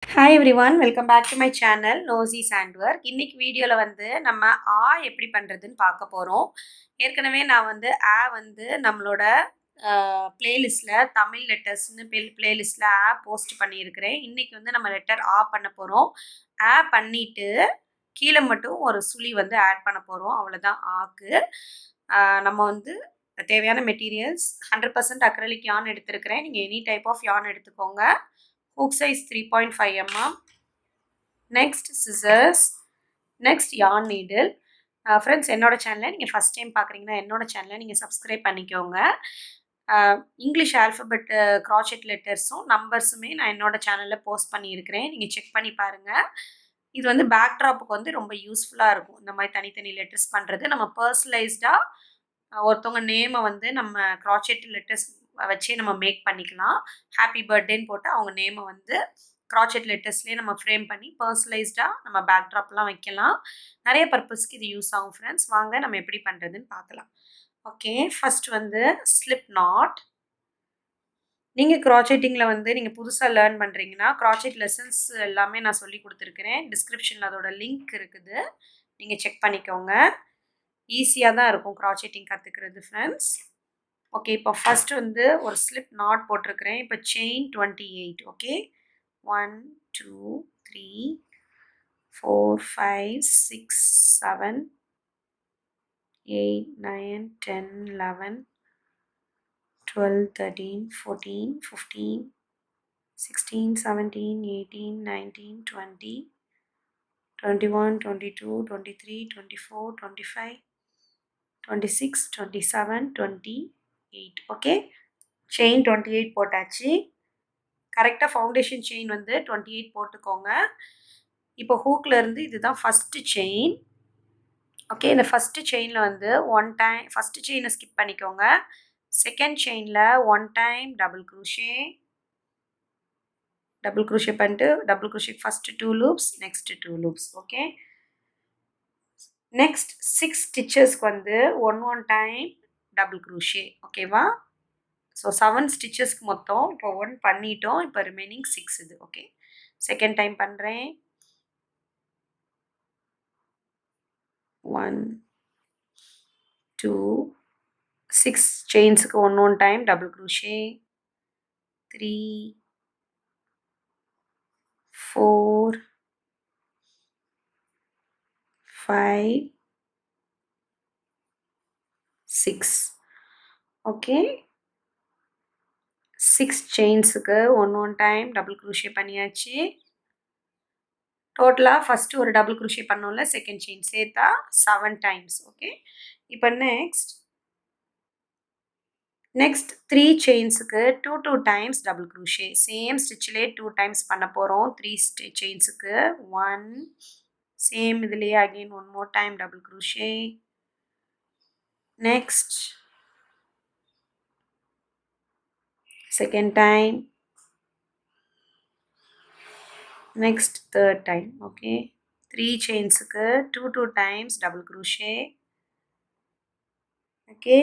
Hi everyone welcome back to my channel நோசி சாண்ட்வர்க். இன்னைக்கு வீடியோவில் வந்து நம்ம எப்படி பண்ணுறதுன்னு பார்க்க போகிறோம். ஏற்கனவே நான் வந்து வந்து நம்மளோட பிளேலிஸ்ட்டில் தமிழ் லெட்டர்ஸ்னு பிளேலிஸ்ட்டில் போஸ்ட் பண்ணியிருக்கிறேன். இன்றைக்கி வந்து நம்ம லெட்டர் பண்ண போகிறோம். பண்ணிவிட்டு கீழே மட்டும் ஒரு சுழி வந்து ஆட் பண்ண போகிறோம். அவ்வளோதான் ஆக்கு. நம்ம வந்து தேவையான மெட்டீரியல்ஸ் 100% அக்ரலிக் யான் எடுத்திருக்கிறேன். நீங்கள் எனி டைப் ஆஃப் யான் எடுத்துக்கோங்க. hook size 3.5 mm. next scissors, next yarn needle. Friends, என்னோட சேனலை நீங்கள் ஃபஸ்ட் டைம் பார்க்குறீங்கன்னா என்னோட சேனலை நீங்கள் சப்ஸ்கிரைப் பண்ணிக்கோங்க. இங்கிலீஷ் ஆல்ஃபபெட் க்ராச்செட் லெட்டர்ஸும் நம்பர்ஸுமே நான் என்னோட சேனலில் போஸ்ட் பண்ணியிருக்கிறேன். நீங்கள் செக் பண்ணி பாருங்கள். இது வந்து பேக்ட்ராப்புக்கு வந்து ரொம்ப யூஸ்ஃபுல்லாக இருக்கும். இந்த மாதிரி தனித்தனி லெட்டர்ஸ் பண்ணுறது நம்ம பர்சனலைஸ்டாக ஒருத்தவங்க நேமை வந்து நம்ம க்ராச்செட் லெட்டர்ஸ் வச்சே நம்ம மேக் பண்ணிக்கலாம். ஹாப்பி பர்த்டேன்னு போட்டு அவங்க நேமை வந்து க்ராச்செட் லெட்டர்ஸ்லேயே நம்ம ஃப்ரேம் பண்ணி பர்சனலைஸ்டாக நம்ம பேக்ட்ராப்லாம் வைக்கலாம். நிறைய பர்பஸ்க்கு இது யூஸ் ஆகும் ஃப்ரெண்ட்ஸ். வாங்க நம்ம எப்படி பண்ணுறதுன்னு பார்க்கலாம். ஓகே, ஃபர்ஸ்ட் வந்து ஸ்லிப் நாட். நீங்கள் க்ராச்செட்டிங்கில் வந்து நீங்கள் புதுசாக லேர்ன் பண்ணுறீங்கன்னா க்ராச்செட் லெசன்ஸ் எல்லாமே நான் சொல்லி கொடுத்துருக்கிறேன். டிஸ்கிரிப்ஷனில் அதோட லிங்க் இருக்குது, நீங்கள் செக் பண்ணிக்கோங்க. ஈஸியாக தான் இருக்கும் க்ராச்செட்டிங் கற்றுக்கிறது ஃப்ரெண்ட்ஸ். ஓகே, இப்போ ஃபர்ஸ்ட் வந்து ஒரு ஸ்லிப் நாட் போட்டிருக்கிறேன். இப்போ செயின் 28. ஓகே, 1 2 3 4 5 6 7 8 9 10 11 12 13 14 15 16 17 18 19 20 21 22 23 24 25 26 27 28. ஓகே, செயின் 28 போட்டாச்சு. கரெக்டாக ஃபவுண்டேஷன் செயின் வந்து 28 போட்டுக்கோங்க. இப்போ ஹூக்கில் இருந்து இதுதான் ஃபஸ்ட்டு செயின். ஓகே, இந்த ஃபஸ்ட்டு செயினில் வந்து ஒன் டைம் ஃபஸ்ட்டு செயினை ஸ்கிப் பண்ணிக்கோங்க. செகண்ட் செயினில் ஒன் டைம் டபுள் க்ரூஷே பண்ணிட்டு double crochet first 2 loops, next 2 loops. Okay, next 6 ஸ்டிச்சஸ்க்கு வந்து ஒன் டைம் டபுள் க்ரூஷே. ஓகேவா? ஸோ 7 ஸ்டிச்சஸ்க்கு மொத்தம் இப்போ 1 பண்ணிட்டோம். இப்போ ரிமைனிங் 6 இது. ஓகே, செகண்ட் டைம் பண்ணுறேன். 1 2 6 செயின்ஸுக்கு one time double crochet. 3 4 5 6. Okay, 6 செயின்ஸுக்கு ஒன் டைம் டபுள் க்ரூஷே பண்ணியாச்சு. டோட்டலாக ஃபஸ்ட்டு ஒரு டபுள் க்ரூஷே பண்ணோம்ல, செகண்ட் செயின் சேர்த்தா 7 டைம்ஸ். ஓகே, இப்போ நெக்ஸ்ட் 3 செயின்ஸுக்கு 2 டைம்ஸ் டபுள் க்ரூஷே. சேம் ஸ்டிச்சிலே 2 டைம்ஸ் பண்ண போகிறோம். 3 செயின்ஸுக்கு 1, சேம் இதுலேயே again one more time double crochet. Next second time, next third time. Okay, 3 chainsக்கு 2 times double crochet. Okay,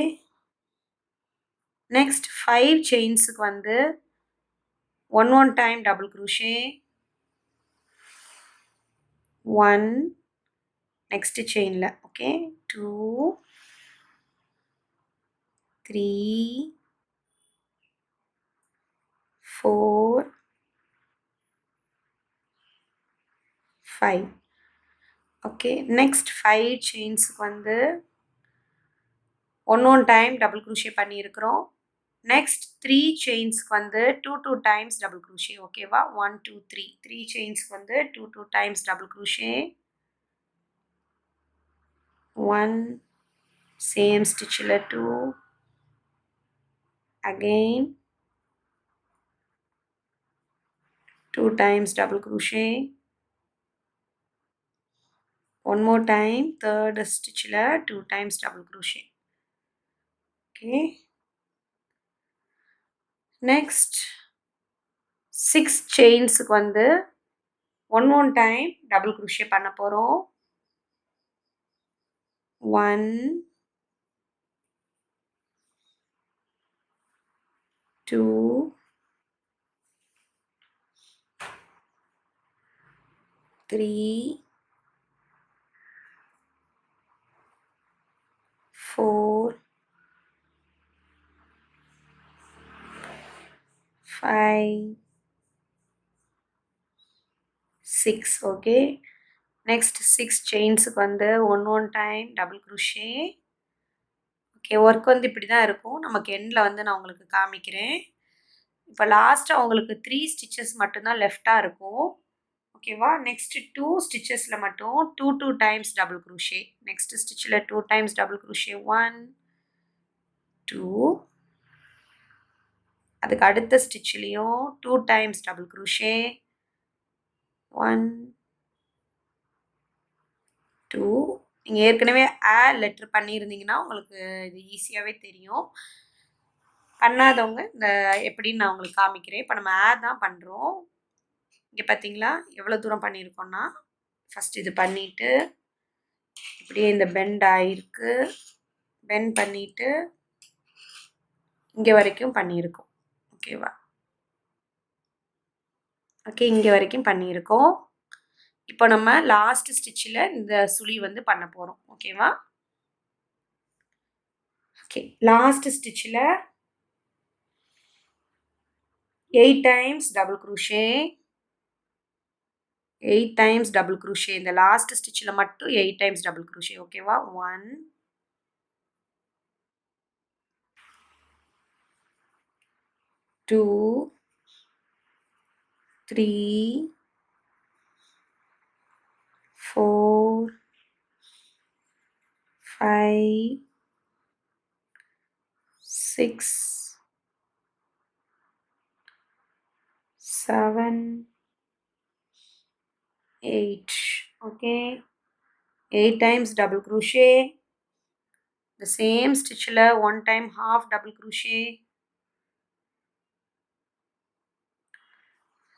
next 5 chainsக்கு வந்து one time double crochet. 1 next chainல. Okay, 2 3 4 5. Okay, next 5 செயின்ஸுக்கு வந்து one time double crochet பண்ணியிருக்கிறோம். Next 3 செயின்ஸ்க்கு வந்து 2 times double crochet. ஓகேவா? 1 2 3 3 செயின்ஸ்க்கு வந்து 2 times double crochet. 1 same ஸ்டிச்சில் 2 again 2 times double crochet. One more time, third stitchல 2 times double crochet. Okay, next 6 chainsக்கு வந்து one time double crochet பண்ண போகிறோம். 1 2 3 4 5 6 ஓகே நெக்ஸ்ட் 6 செயின்ஸுக்கு வந்து one time double crochet okay work வந்து இப்படி தான் இருக்கும் நமக்கு எண்டில் வந்து நான் உங்களுக்கு காமிக்கிறேன் இப்போ லாஸ்ட்டாக உங்களுக்கு 3 ஸ்டிச்சஸ் மட்டும்தான் லெஃப்டாக இருக்கும் ஓகேவா நெக்ஸ்ட் 2 ஸ்டிச்சஸில் மட்டும் 2 டைம்ஸ் டபுள் குரோஷே நெக்ஸ்ட் ஸ்டிச்சில் 2 டைம்ஸ் டபுள் குரோஷே 1 2 அதுக்கு அடுத்த ஸ்டிச்லேயும் 2 டைம்ஸ் டபுள் குரோஷே 1 2 நீங்கள் ஏற்கனவே லெட்டர் பண்ணியிருந்தீங்கன்னா உங்களுக்கு இது ஈஸியாகவே தெரியும் பண்ணாதவங்க இந்த எப்படின்னு நான் உங்களுக்கு காமிக்கிறேன் இப்போ நம்ம தான் பண்ணுறோம் இங்கே பார்த்தீங்களா எவ்வளோ தூரம் பண்ணியிருக்கோன்னா ஃபஸ்ட் இது பண்ணிவிட்டு இப்படியே இந்த பெண்ட் ஆகிருக்கு பெண்ட் பண்ணிவிட்டு இங்கே வரைக்கும் பண்ணியிருக்கோம் ஓகேவா ஓகே இங்கே வரைக்கும் பண்ணியிருக்கோம் இப்போ நம்ம லாஸ்ட் ஸ்டிச்சில் இந்த சுழி வந்து பண்ண போகிறோம் ஓகேவா ஓகே லாஸ்ட் ஸ்டிச்சில் 8 times double crochet 8 times double crochet இந்த லாஸ்ட் ஸ்டிச்சில் மட்டும் 8 டைம்ஸ் டபுள் குரோஷே ஓகேவா 1 2 3 4 5 6 7 8 okay 8 times double crochet the same stitch la one time half double crochet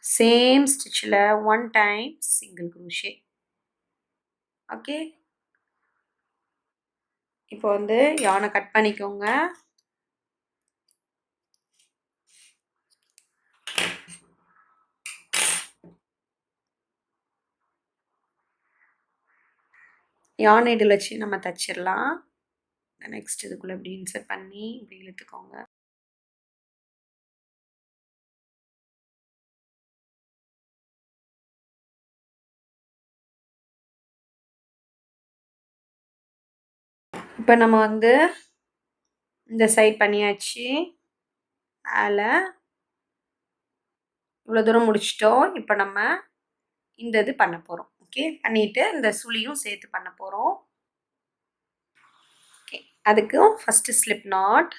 same stitch la one time single crochet okay இப்போ வந்து yarn cut பண்ணிக்கோங்க yarn needle வச்சு நம்ம தச்சிரலாம் next இதுக்குள்ள இப்படி இன்சர்ட் பண்ணி இப்படி இழுத்துக்கோங்க இப்போ நம்ம வந்து இந்த சைட் பண்ணியாச்சு இவ்வளோ தூரம் முடிச்சிட்டோம் இப்போ நம்ம இந்த இது பண்ண போகிறோம் ஓகே பண்ணிவிட்டு இந்த சுழியும் சேர்த்து பண்ண போகிறோம் ஓகே அதுக்கும் first slip not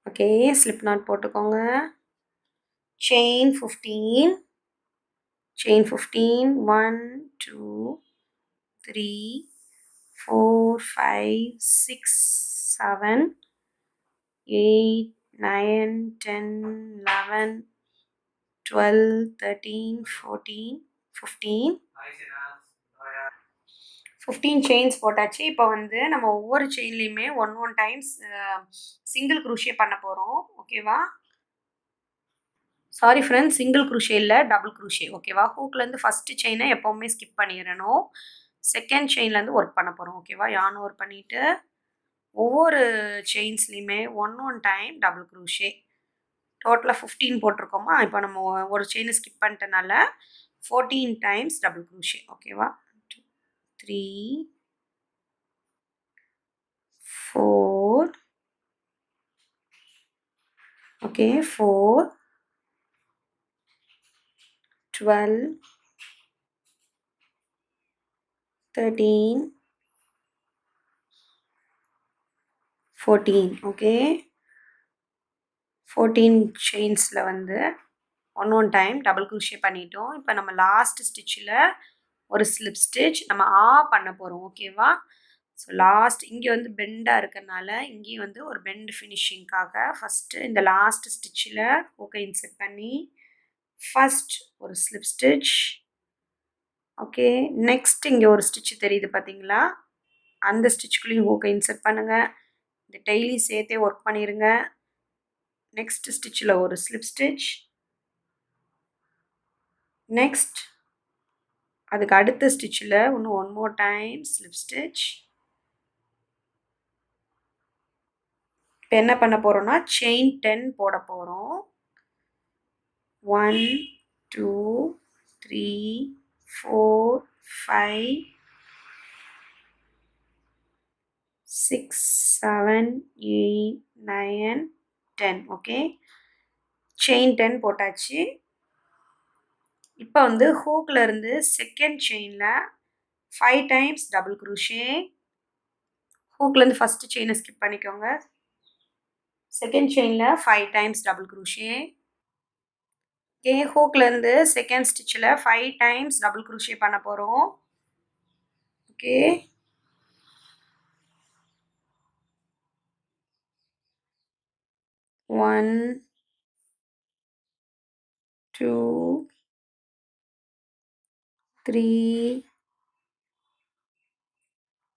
okay slip not போட்டுக்கோங்க செயின் 15 செயின் 15 1 2 3 4 5 6 7 8 9 10 11 12 13 14 15 15 செயின்ஸ் போட்டாச்சு இப்போ வந்து நம்ம ஒவ்வொரு செயின்லேயுமே ஒன் டைம்ஸ் சிங்கிள் குரூஷே பண்ண போகிறோம் ஓகேவா சாரி ஃப்ரெண்ட்ஸ் சிங்கிள் குரூஷே இல்லை டபுள் குரூஷே ஓகேவா ஹூக்லேருந்து ஃபஸ்ட்டு செயினை எப்போவுமே ஸ்கிப் பண்ணிடணும் செகண்ட் செயின்லேருந்து ஒர்க் பண்ண போகிறோம் ஓகேவா யான் ஒர்க் பண்ணிவிட்டு ஒவ்வொரு செயின்ஸ்லேயுமே ஒன் டைம் டபுள் குரூஷே டோட்டலாக 15 போட்டிருக்கோமா இப்போ நம்ம ஒரு செயினை ஸ்கிப் பண்ணிட்டனால 14 டைம்ஸ் டபுள் குரூஷே ஓகேவா 3 4 okay 4 12 13 14 okay 14 செயின்ஸில் வந்து ஒன் டைம் டபுள் குரூஷே பண்ணிட்டோம் இப்போ நம்ம லாஸ்ட் ஸ்டிச்சில் ஒரு ஸ்லிப் ஸ்டிச் நம்ம பண்ண போகிறோம் ஓகேவா ஸோ லாஸ்ட் இங்கே வந்து பெண்டாக இருக்கிறனால இங்கேயும் வந்து ஒரு பெண்ட் ஃபினிஷிங்காக ஃபஸ்ட்டு இந்த லாஸ்ட் ஸ்டிச்சில் ஓகே இன்செர்ட் பண்ணி ஃபஸ்ட் ஒரு ஸ்லிப் ஸ்டிச் ஓகே நெக்ஸ்ட் இங்கே ஒரு ஸ்டிச் தெரியுது பார்த்தீங்களா அந்த ஸ்டிச்சுக்குள்ளேயும் ஓகே இன்செர்ட் பண்ணுங்கள் இந்த டெய்லி சேர்த்தே ஒர்க் பண்ணிடுங்க நெக்ஸ்ட் ஸ்டிச்சில் ஒரு ஸ்லிப் ஸ்டிச் நெக்ஸ்ட் அதுக்கு அடுத்த ஸ்டிச்சில் இன்னும் 1 more டைம் ஸ்லிப் ஸ்டிச். இப்போ என்ன பண்ண போகிறோம்னா செயின் 10 போட போகிறோம். 1 2 3 4 5 6 7 8 9 10. ஓகே, செயின் 10 போட்டாச்சு. இப்போ வந்து ஹூக்கில் இருந்து செகண்ட் செயினில் 5 டைம்ஸ் டபுள் குரூஷே. ஹூக்லேருந்து ஃபஸ்ட்டு செயினை ஸ்கிப் பண்ணிக்கோங்க. செகண்ட் செயினில் 5 டைம்ஸ் டபுள் குரூஷே. ஓகே, ஹூக்லேருந்து செகண்ட் ஸ்டிச்சில் 5 டைம்ஸ் டபுள் குரூஷே பண்ண போகிறோம். Okay, one 2 3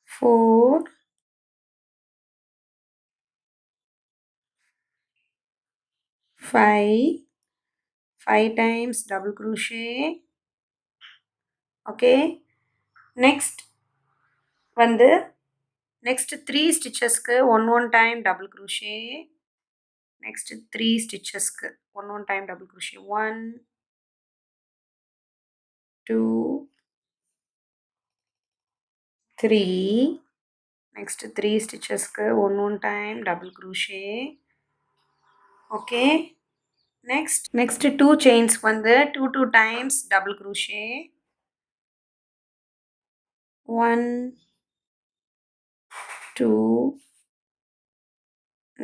4 5 times double crochet. Okay, next வந்து நெக்ஸ்ட் 3 ஸ்டிச்சஸ்க்கு 1 டைம் டபுள் குரூஷே. நெக்ஸ்ட் 3 ஸ்டிச்சஸ்க்கு 1 டைம் டபுள் குரூஷே. 1 2 3. நெக்ஸ்ட் 3 ஸ்டிச்சஸ்க்கு 1 time double crochet. Okay, next 2 chains வந்து 2 டைம்ஸ் டபுள் குரூஷே. 1 2.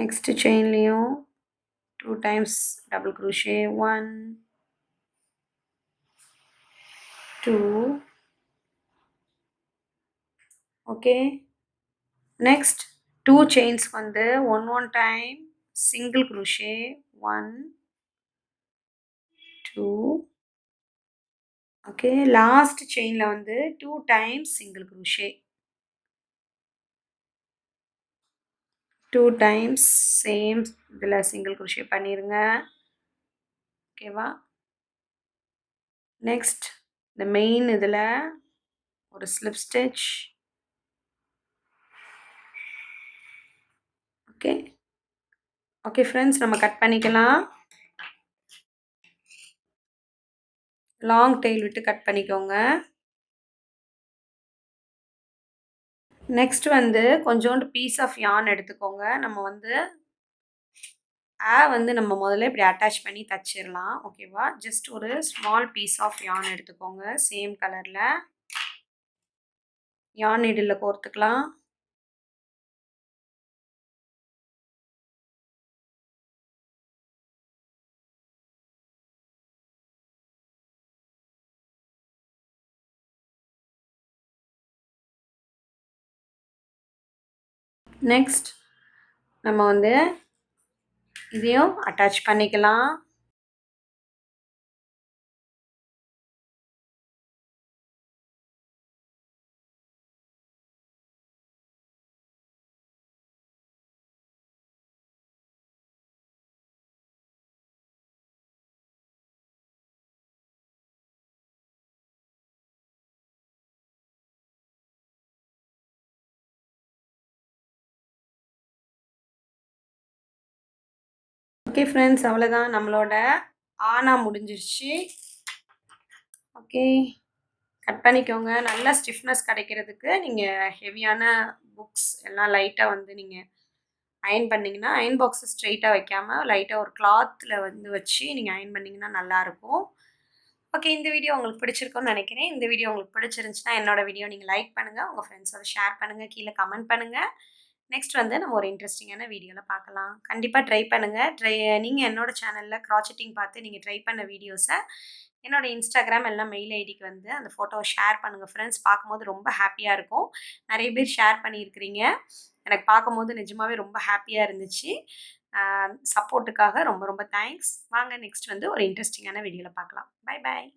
நெக்ஸ்ட் செயின்லேயும் 2 times double crochet. 1 2. Okay, next 2 chains வந்து 1 time single crochet. 1 2. Okay, last செயினில் வந்து 2 times single crochet. 2 times same இதில் single crochet பண்ணிடுங்க. ஓகேவா, next இந்த மெயின் இதில் ஒரு slip stitch. Okay okay friends, நம்ம கட் பண்ணிக்கலாம். லாங் டெயில் விட்டு கட் பண்ணிக்கோங்க. நெக்ஸ்ட் வந்து கொஞ்சோண்டு பீஸ் ஆஃப் யான் எடுத்துக்கோங்க. நம்ம வந்து வந்து நம்ம முதல்ல இப்படி அட்டாச் பண்ணி தச்சிடலாம். ஓகேவா, ஜஸ்ட் ஒரு ஸ்மால் பீஸ் ஆஃப் யான் எடுத்துக்கோங்க. சேம் கலரில் யான் நீடில் கோர்த்துக்கலாம். நெக்ஸ்ட் நம்ம வந்து இதையும் அட்டாச் பண்ணிக்கலாம். ஓகே ஃப்ரெண்ட்ஸ், அவ்வளோதான், நம்மளோட ஆனா முடிஞ்சிருச்சு. ஓகே, கட் பண்ணிக்கோங்க. நல்லா ஸ்டிஃப்னஸ் கிடைக்கிறதுக்கு நீங்கள் ஹெவியான புக்ஸ் எல்லாம் லைட்டாக வந்து நீங்கள் அயன் பண்ணிங்கன்னா, அயன் பாக்ஸை ஸ்ட்ரெயிட்டாக வைக்காமல் லைட்டாக ஒரு கிளாத்தில் வந்து வச்சு நீங்கள் அயன் பண்ணிங்கன்னா நல்லாயிருக்கும். ஓகே, இந்த வீடியோ உங்களுக்கு பிடிச்சிருக்கும்னு நினைக்கிறேன். இந்த வீடியோ உங்களுக்கு பிடிச்சிருந்துச்சுன்னா என்னோடய வீடியோ நீங்கள் லைக் பண்ணுங்கள், உங்கள் ஃப்ரெண்ட்ஸோட ஷேர் பண்ணுங்கள், கீழே கமெண்ட் பண்ணுங்கள். நெக்ஸ்ட் வந்து நம்ம ஒரு இன்ட்ரெஸ்டிங்கான வீடியோவில் பார்க்கலாம். கண்டிப்பாக ட்ரை பண்ணுங்கள். நீங்கள் என்னோடய சேனலில் க்ராச்செட்டிங் பார்த்து நீங்கள் ட்ரை பண்ண வீடியோஸை என்னோடய இன்ஸ்டாகிராம் எல்லாம் மெயில் ஐடிக்கு வந்து அந்த ஃபோட்டோவை ஷேர் பண்ணுங்கள் ஃப்ரெண்ட்ஸ். பார்க்கும்போது ரொம்ப ஹாப்பியாக இருக்கும். நிறைய பேர் ஷேர் பண்ணியிருக்கிறீங்க. எனக்கு பார்க்கும்போது நிஜமாகவே ரொம்ப ஹாப்பியாக இருந்துச்சு. சப்போர்ட்டுக்காக ரொம்ப ரொம்ப தேங்க்ஸ். வாங்க நெக்ஸ்ட் வந்து ஒரு இன்ட்ரெஸ்டிங்கான வீடியோவில் பார்க்கலாம். Bye bye.